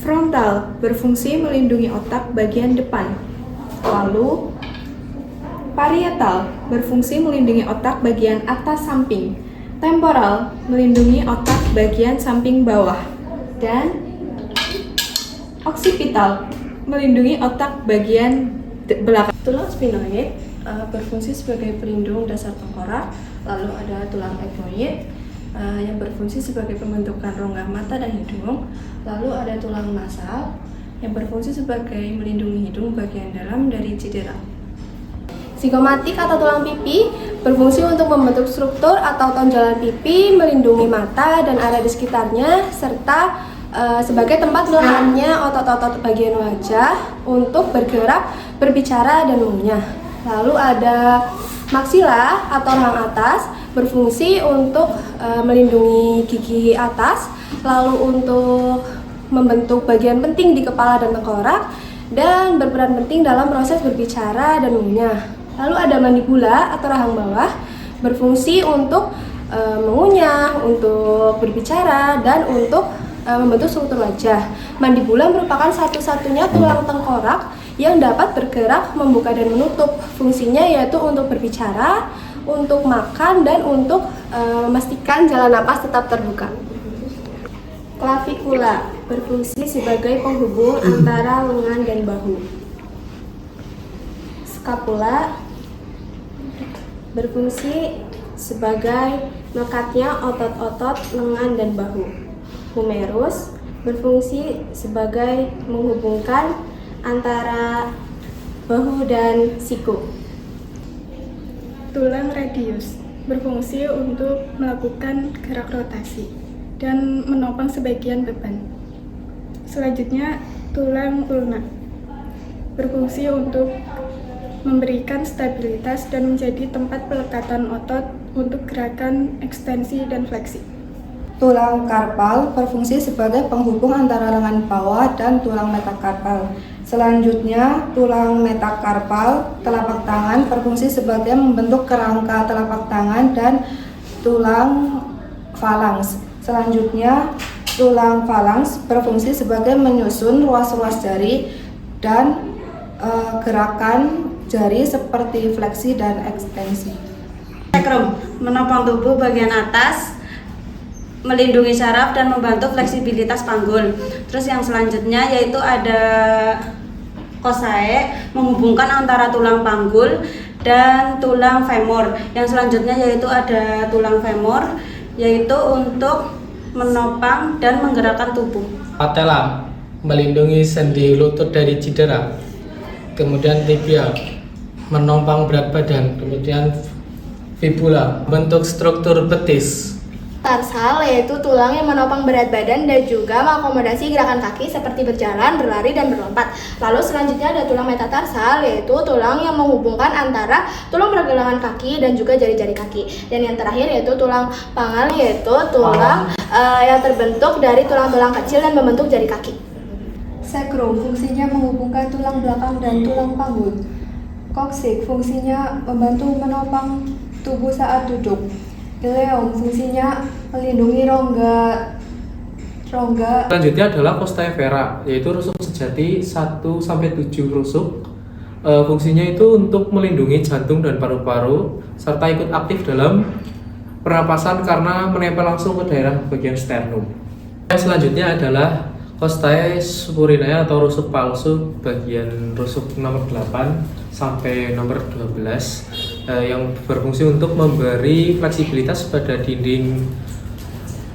Frontal berfungsi melindungi otak bagian depan. Lalu parietal berfungsi melindungi otak bagian atas samping. Temporal melindungi otak bagian samping bawah. Dan occipital melindungi otak bagian belakang. Tulang sphenoid berfungsi sebagai pelindung dasar tengkorak. Lalu ada tulang ethmoid yang berfungsi sebagai pembentukan rongga mata dan hidung. Lalu ada tulang nasal yang berfungsi sebagai melindungi hidung bagian dalam dari cedera. Zigomatik atau tulang pipi berfungsi untuk membentuk struktur atau tonjolan pipi, melindungi mata dan area di sekitarnya, serta sebagai tempat meletaknya otot-otot bagian wajah untuk bergerak, berbicara, dan mengunyah. Lalu ada maksila atau rahang atas berfungsi untuk melindungi gigi atas, lalu untuk membentuk bagian penting di kepala dan tengkorak, dan berperan penting dalam proses berbicara dan mengunyah. Lalu ada mandibula atau rahang bawah berfungsi untuk mengunyah, untuk berbicara, dan untuk membentuk struktur wajah. Mandibula merupakan satu-satunya tulang tengkorak yang dapat bergerak, membuka dan menutup. Fungsinya yaitu untuk berbicara, untuk makan, dan untuk memastikan jalan napas tetap terbuka. Klavikula berfungsi sebagai penghubung antara lengan dan bahu. Skapula berfungsi sebagai melekatnya otot-otot lengan dan bahu. Humerus berfungsi sebagai menghubungkan antara bahu dan siku. Tulang radius berfungsi untuk melakukan gerak rotasi dan menopang sebagian beban. Selanjutnya, tulang ulna berfungsi untuk memberikan stabilitas dan menjadi tempat pelekatan otot untuk gerakan ekstensi dan fleksi. Tulang karpal berfungsi sebagai penghubung antara lengan bawah dan tulang metakarpal. Selanjutnya, tulang metakarpal telapak tangan berfungsi sebagai membentuk kerangka telapak tangan dan tulang falanks. Selanjutnya, tulang falanks berfungsi sebagai menyusun ruas-ruas jari dan gerakan jari seperti fleksi dan ekstensi. Sacrum menopang tubuh bagian atas, melindungi saraf dan membantu fleksibilitas panggul. Terus yang selanjutnya yaitu ada cossae menghubungkan antara tulang panggul dan tulang femur. Yang selanjutnya yaitu ada tulang femur yaitu untuk menopang dan menggerakkan tubuh. Patella melindungi sendi lutut dari cedera. Kemudian tibia menopang berat badan. Kemudian fibula bentuk struktur betis. Tarsal yaitu tulang yang menopang berat badan dan juga mengakomodasi gerakan kaki seperti berjalan, berlari, dan berlompat. Lalu selanjutnya ada tulang metatarsal yaitu tulang yang menghubungkan antara tulang pergelangan kaki dan juga jari-jari kaki. Dan yang terakhir yaitu tulang pangal yaitu tulang yang terbentuk dari tulang-tulang kecil dan membentuk jari kaki. Sacrum fungsinya menghubungkan tulang belakang dan tulang panggul. Coccyx fungsinya membantu menopang tubuh saat duduk. Ileum fungsinya melindungi rongga. Selanjutnya adalah costae vera, yaitu rusuk sejati 1-7 rusuk. Fungsinya itu untuk melindungi jantung dan paru-paru serta ikut aktif dalam pernapasan karena menempel langsung ke daerah bagian sternum. Selanjutnya adalah costae spurinae atau rusuk palsu bagian rusuk nomor 8 sampai nomor 12 yang berfungsi untuk memberi fleksibilitas pada dinding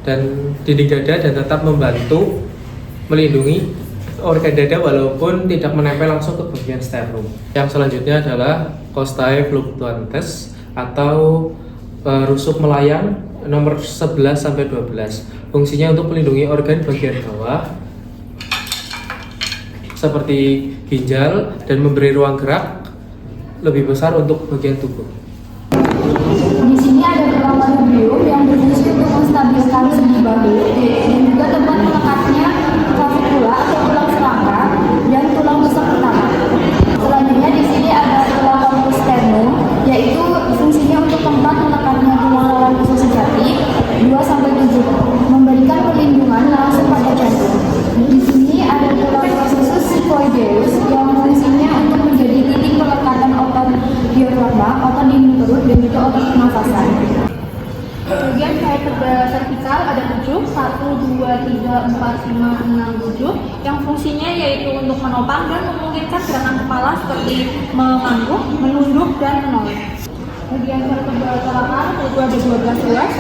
dada dan tetap membantu melindungi organ dada walaupun tidak menempel langsung ke bagian sternum. Yang selanjutnya adalah costae fluctuantes atau rusuk melayang nomor 11 sampai 12. Fungsinya untuk melindungi organ bagian bawah seperti ginjal dan memberi ruang gerak lebih besar untuk bagian tubuh. Di sini ada tulang manubrium yang berfungsi untuk menstabilkan sendi bahu dan juga tempat melekatnya clavicula atau tulang serangga dan tulang rusuk pertama. Selanjutnya di sini ada tulang corpus sternum yaitu fungsinya untuk tempat melekatnya tulang rawan usus sejati 2-7 memberikan perlindungan langsung pada jantung. Di sini ada vertebra cervical ada 7, 1, 2, 3, 4, 5, 6, 7 yang fungsinya yaitu untuk menopang dan memungkinkan gerakan kepala seperti mengangguk, menunduk, dan menoleh. Bagian vertebra tolakal yaitu ada 12 ruas,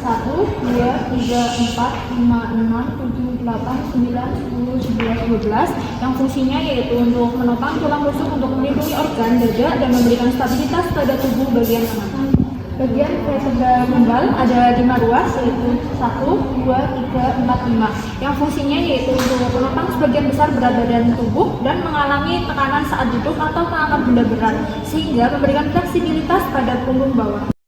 1, 2, 3, 4, 5, 6, 7, 8, 9, 10, 11, 12 yang fungsinya yaitu untuk menopang tulang rusuk untuk melindungi organ dada dan memberikan stabilitas pada tubuh bagian kanan. Bagian vertebra tunggal ada 5 ruas yaitu 1, 2, 3, 4, 5 yang fungsinya yaitu untuk menopang sebagian besar berat badan tubuh dan mengalami tekanan saat duduk atau mengangkat benda berat sehingga memberikan fleksibilitas pada punggung bawah.